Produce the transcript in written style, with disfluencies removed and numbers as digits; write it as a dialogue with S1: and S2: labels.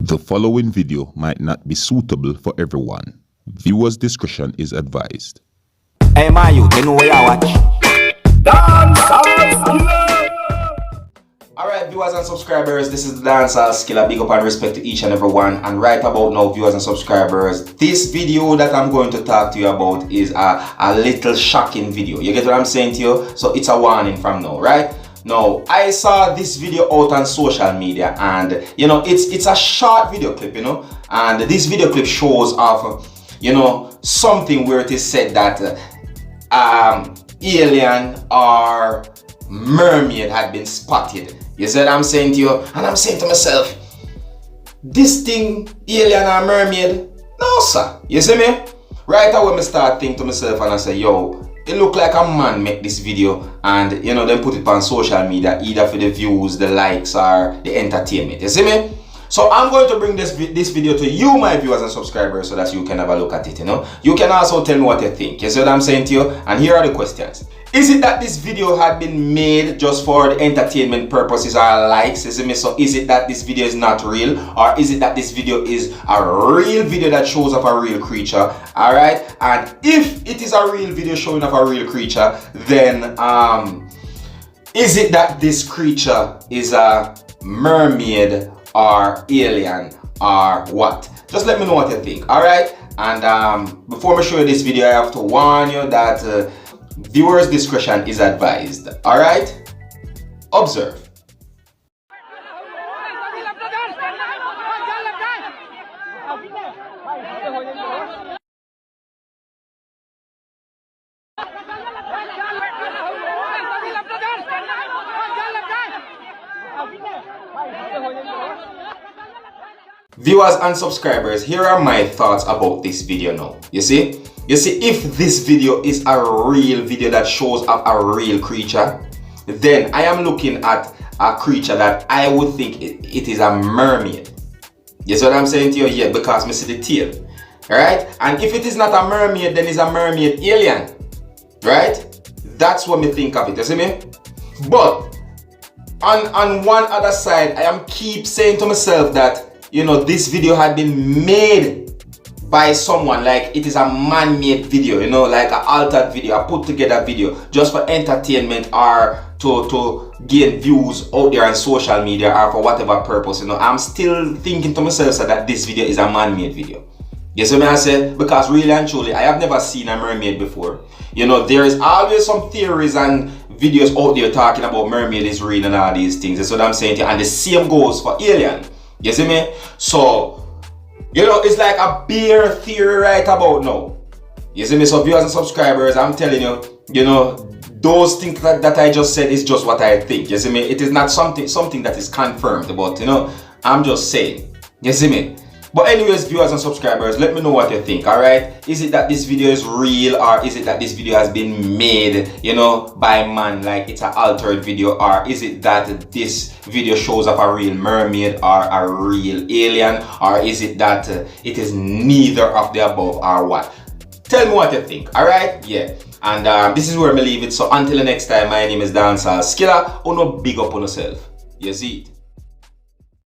S1: The following video might not be suitable for everyone. Viewers' discretion is advised.
S2: Hey, my youth, you know where I watch? Dancehall. Alright, viewers and subscribers, this is the Dancehall Skilla. Big up and respect to each and every one. And right about now, viewers and subscribers, this video that I'm going to talk to you about is a little shocking video. You get what I'm saying to you? So it's a warning from now, right? Now, I saw this video out on social media, and you know, it's a short video clip, you know, and this video clip shows off, you know, something where it is said that alien or mermaid had been spotted. You see what I'm saying to you? And I'm saying to myself, this thing, alien or mermaid? No, sir. You see me? Right away, I start thinking to myself and I say, yo, it look like a man make this video and, you know, then put it on social media, either for the views, the likes, or the entertainment. You see me? So I'm going to bring this video to you, my viewers and subscribers, so that you can have a look at it, you know. You can also tell me what you think. You see what I'm saying to you? And here are the questions. Is it that this video had been made just for the entertainment purposes or likes? You see me? So is it that this video is not real? Or is it that this video is a real video that shows off a real creature? Alright? And if it is a real video showing off a real creature, then is it that this creature is a mermaid or alien or what? Just let me know what you think. Alright? And before I show you this video, I have to warn you that viewers' discretion is advised. Alright? Observe. Viewers and subscribers, here are my thoughts about this video now. You see, if this video is a real video that shows up a real creature, then I am looking at a creature that I would think it is a mermaid. You see what I'm saying to you? Yeah, because I see the tail. Right? And if it is not a mermaid, then it's a mermaid alien. Right? That's what me think of it. You see me? But on one other side, I am keep saying to myself that, you know, this video had been made by someone, like it is a man-made video, you know, like an altered video, a put together video just for entertainment or to gain views out there on social media or for whatever purpose, you know. I'm still thinking to myself that this video is a man-made video. You see what I say? Because really and truly, I have never seen a mermaid before. You know, there is always some theories and videos out there talking about mermaid is real and all these things. That's what I'm saying to you. And the same goes for alien. You see me? So, you know, it's like a bare theory right about now. You see me? So viewers and subscribers, I'm telling you, you know, those things that I just said is just what I think. You see me? It is not something that is confirmed, but you know, I'm just saying. You see me? But anyways, viewers and subscribers, let me know what you think, alright? Is it that this video is real, or is it that this video has been made, you know, by man, like it's an altered video, or is it that this video shows up a real mermaid or a real alien, or is it that it is neither of the above or what? Tell me what you think, alright? Yeah. And this is where I leave it. So until the next time, my name is Dancehall Skilla. Uno big up on yourself. You see it?